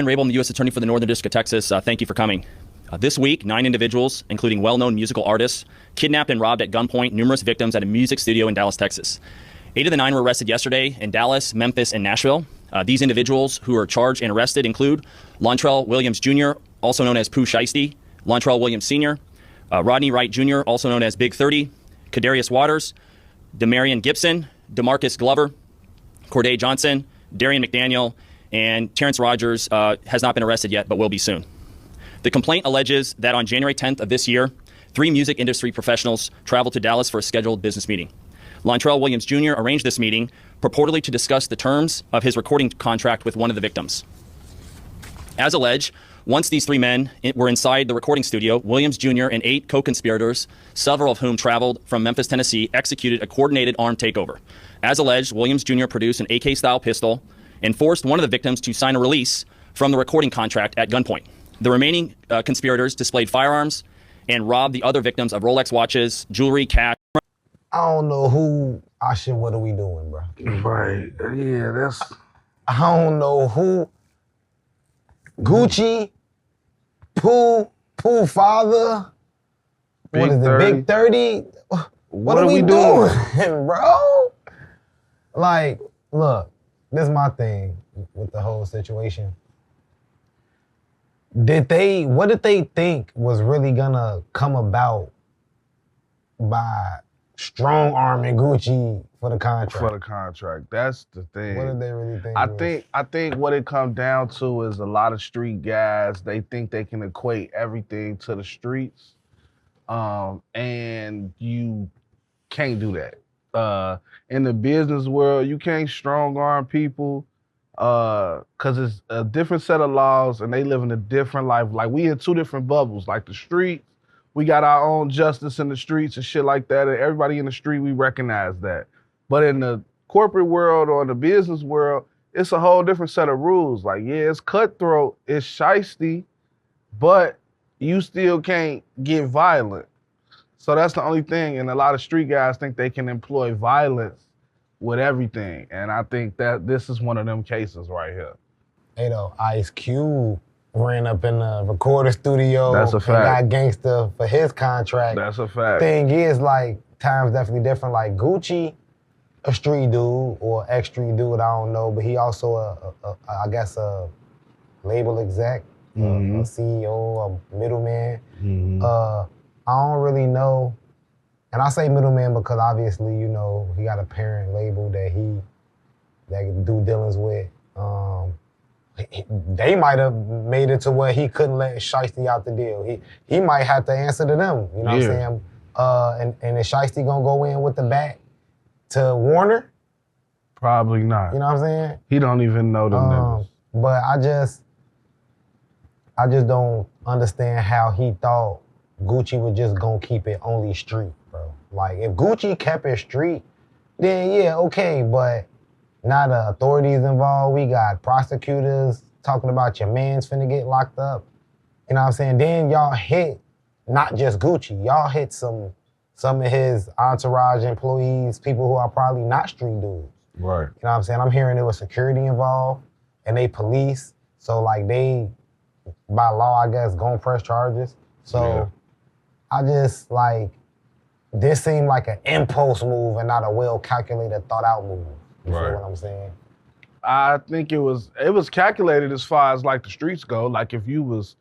Rabel, I'm the U.S. Attorney for the Northern District of Texas. Thank you for coming. This week, 9 individuals, including well-known musical artists, kidnapped and robbed at gunpoint numerous victims at a music studio in Dallas, Texas. 8 of the 9 were arrested yesterday in Dallas, Memphis, and Nashville. These individuals who are charged and arrested include Lontrell Williams Jr., also known as Pooh Sheisty, Lontrell Williams Sr., Rodney Wright Jr., also known as Big 30, Kadarius Waters, Demarion Gibson, DeMarcus Glover, Corday Johnson, Darian McDaniel, and Terrence Rogers has not been arrested yet, but will be soon. The complaint alleges that on January 10th of this year, 3 music industry professionals traveled to Dallas for a scheduled business meeting. Lontrell Williams Jr. arranged this meeting purportedly to discuss the terms of his recording contract with one of the victims. As alleged, once these 3 men were inside the recording studio, Williams Jr. and 8 co-conspirators, several of whom traveled from Memphis, Tennessee, executed a coordinated armed takeover. As alleged, Williams Jr. produced an AK-style pistol and forced one of the victims to sign a release from the recording contract at gunpoint. The remaining conspirators displayed firearms and robbed the other victims of Rolex watches, jewelry, cash. I don't know who what are we doing, bro? Right. Yeah, that's... I don't know who. Gucci, Pooh father. What is it, Big 30? What are we doing, bro? Like, look, this is my thing with the whole situation. What did they think was really gonna come about by strong-arming Gucci for the contract? For the contract, that's the thing. What did they really think? I think what it comes down to is a lot of street guys, they think they can equate everything to the streets, and you can't do that. In the business world, you can't strong-arm people, because it's a different set of laws and they live in a different life. Like, we in 2 different bubbles. Like, the streets, we got our own justice in the streets and shit like that, and everybody in the street, we recognize that. But in the corporate world or the business world, it's a whole different set of rules. Like, yeah, it's cutthroat, it's Sheisty, but you still can't get violent. So that's the only thing, and a lot of street guys think they can employ violence with everything, and I think that this is one of them cases right here. Hey, though, Ice Cube ran up in the recorder studio. That's a fact. And got gangster for his contract. That's a fact. Thing is, like, times definitely different. Like, Gucci, a street dude or ex-street dude, I don't know, but he also I guess a label exec, a CEO, a middleman. I don't really know. And I say middleman because obviously, you know, he got a parent label that he do dealings with. They might have made it to where he couldn't let Sheisty out the deal. He might have to answer to them, you know what I'm saying? And is Sheisty gonna go in with the bat to Warner? Probably not. You know what I'm saying? He don't even know them niggas. But I just don't understand how he thought Gucci was just gonna keep it only street, bro. Like, if Gucci kept it street, then yeah, okay, but now the authorities involved, we got prosecutors talking about your man's finna get locked up. You know what I'm saying? Then y'all hit not just Gucci, y'all hit some of his entourage employees, people who are probably not street dudes. Right. You know what I'm saying? I'm hearing there was security involved and they police, so like they, by law, I guess, gonna press charges. So I just, like, this seemed like an impulse move and not a well-calculated, thought-out move. You feel what I'm saying? I think it was calculated as far as, like, the streets go. Like, if you was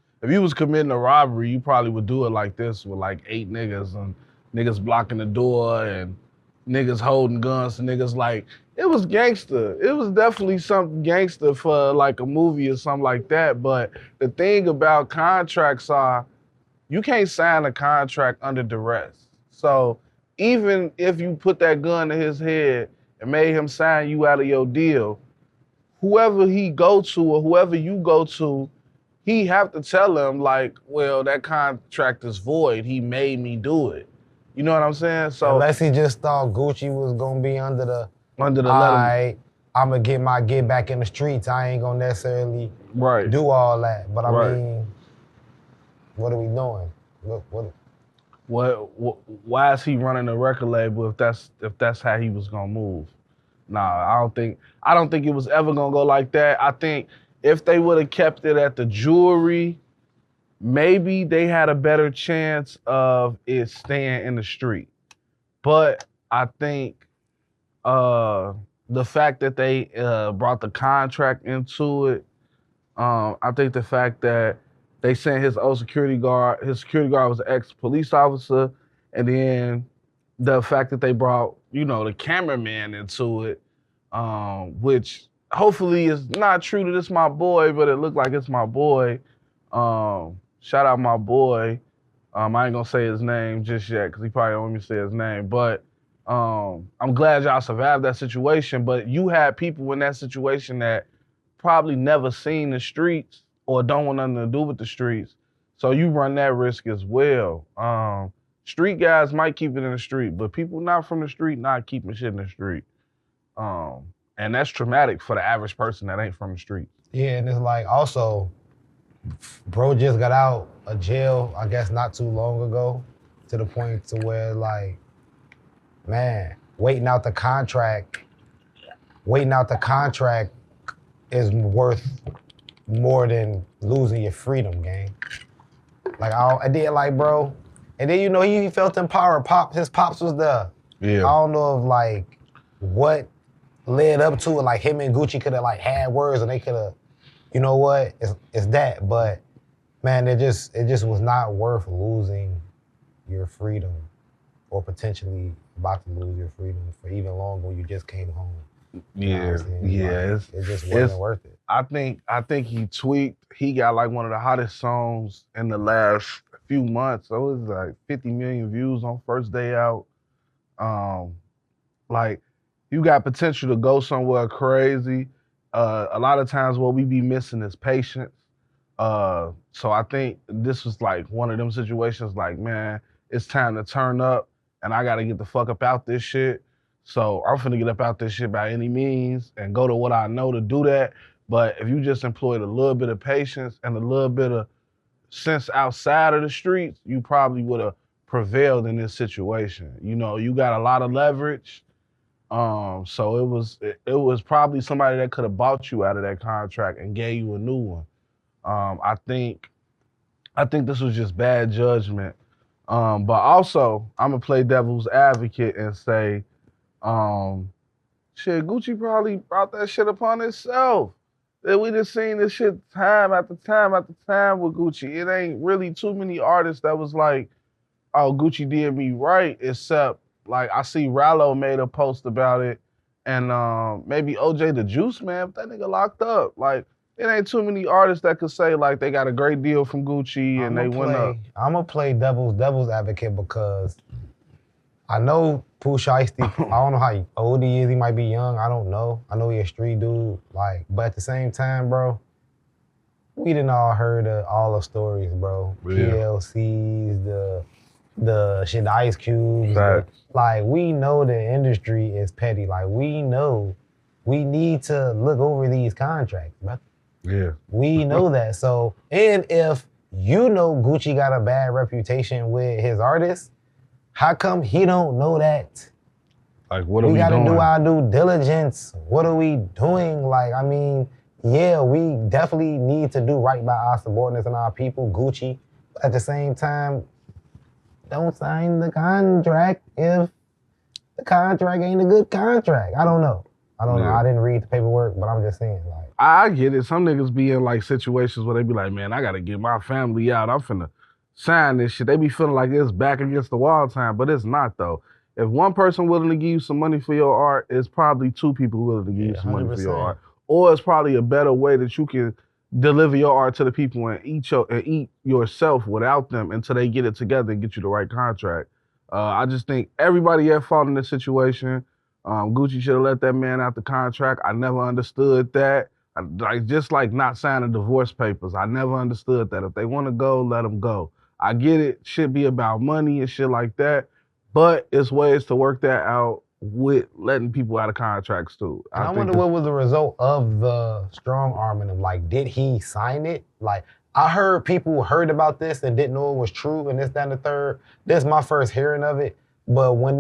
committing a robbery, you probably would do it like this with, like, 8 niggas and niggas blocking the door and niggas holding guns and niggas, like, it was gangster. It was definitely something gangster for, like, a movie or something like that. But the thing about contracts are, you can't sign a contract under duress. So even if you put that gun to his head and made him sign you out of your deal, whoever he go to or whoever you go to, he have to tell him, like, well, that contract is void. He made me do it. You know what I'm saying? So unless he just thought Gucci was gonna be under the all right, I'm gonna get back in the streets. I ain't gonna necessarily do all that. But I mean, what are we doing? Why is he running a record label if that's how he was gonna move? Nah, I don't think it was ever gonna go like that. I think if they would have kept it at the jewelry, maybe they had a better chance of it staying in the street. But I think the fact that they brought the contract into it, I think the fact that they sent his security guard was an ex-police officer, and then the fact that they brought, the cameraman into it, which hopefully is not true to this my boy, but it looked like it's my boy. Shout out my boy. I ain't gonna say his name just yet because he probably don't want me to say his name, but I'm glad y'all survived that situation. But you had people in that situation that probably never seen the streets or don't want nothing to do with the streets. So you run that risk as well. Street guys might keep it in the street, but people not from the street not keeping shit in the street. And that's traumatic for the average person that ain't from the street. Yeah, and it's like also, bro just got out of jail, I guess not too long ago, to the point to where like, man, waiting out the contract is worth more than losing your freedom, gang. Like I did like, bro, and then he felt empowered. His pops was there. Yeah. I don't know if like what led up to it, like him and Gucci could have like had words and they could have, you know what, it's that. But man, it just was not worth losing your freedom or potentially about to lose your freedom for even longer when you just came home. Yeah, it just wasn't worth it. I think he tweaked. He got like one of the hottest songs in the last few months. So it was like 50 million views on first day out. Like you got potential to go somewhere crazy. A lot of times what we be missing is patience. So I think this was like one of them situations like, man, it's time to turn up and I gotta get the fuck up out this shit. So I'm finna get up out this shit by any means and go to what I know to do that. But if you just employed a little bit of patience and a little bit of sense outside of the streets, you probably would have prevailed in this situation. You got a lot of leverage. So it was probably somebody that could have bought you out of that contract and gave you a new one. I think this was just bad judgment. But also, I'm gonna play devil's advocate and say, shit, Gucci probably brought that shit upon himself. That we just seen this shit time after time after time with Gucci. It ain't really too many artists that was like, oh, Gucci did me right, except like I see Rallo made a post about it, and maybe OJ the Juice Man, but that nigga locked up. Like, it ain't too many artists that could say like they got a great deal from Gucci and they went up. I'm gonna play devil's advocate because I know Pooh Sheisty. I don't know how old he is. He might be young. I don't know. I know he a street dude. Like, but at the same time, bro, we done all heard of all the stories, bro. Yeah. PLCs, the shit, the Ice Cubes. Like, we know the industry is petty. Like, we know we need to look over these contracts, bro. Yeah. We know that. So, and if Gucci got a bad reputation with his artists, how come he don't know that? Like, what are we doing? We gotta do our due diligence. What are we doing? Like, I mean, yeah, we definitely need to do right by our subordinates and our people, Gucci. But at the same time, don't sign the contract if the contract ain't a good contract. I don't know. I didn't read the paperwork, but I'm just saying, like. I get it. Some niggas be in like situations where they be like, man, I gotta get my family out. I'm finna sign this shit. They be feeling like it's back against the wall time, but it's not though. If one person willing to give you some money for your art, it's probably two people willing to give you some money for your art. Or it's probably a better way that you can deliver your art to the people and eat yourself without them until they get it together and get you the right contract. I just think everybody at fault in this situation. Gucci should have let that man out the contract. I never understood that. Just like not signing divorce papers. I never understood that. If they want to go, let them go. I get it. Should be about money and shit like that. But it's ways to work that out with letting people out of contracts too. I wonder what was the result of the strong arming him. Like, did he sign it? Like, I heard people heard about this and didn't know it was true and this, that, and the third. This is my first hearing of it. But when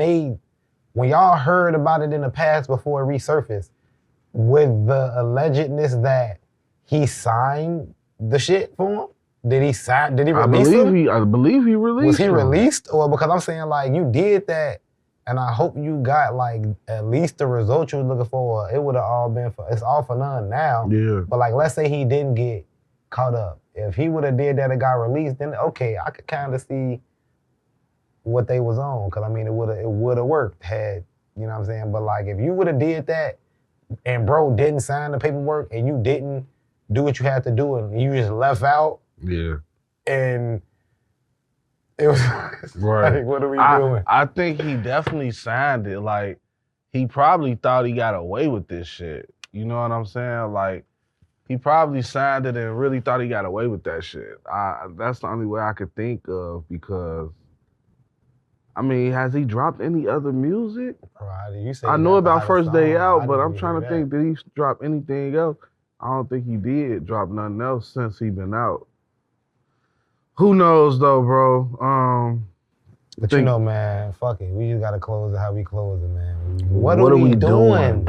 y'all heard about it in the past before it resurfaced, with the allegedness that he signed the shit for him? Did he sign? Did he release him? I believe he released. Was he him. released, or because I'm saying like you did that, and I hope you got like at least the result you was looking for. It would have all been for. It's all for none now. Yeah. But like, let's say he didn't get caught up. If he would have did that and got released, then okay, I could kind of see what they was on. Cause I mean, it would have worked had, you know what I'm saying? But like, if you would have did that and bro didn't sign the paperwork and you didn't do what you had to do and you just left out. Yeah. And it was right. like, what are we doing? I think he definitely signed it. Like, he probably thought he got away with this shit. You know what I'm saying? Like, he probably signed it and really thought he got away with that shit. That's the only way I could think of because, I mean, has he dropped any other music? Right, you I know about First Day Out, but I'm trying to think, did he drop anything else? I don't think he did drop nothing else since he been out. Who knows though, bro? But you know, man, fuck it. We just gotta close it how we close it, man. What are we doing?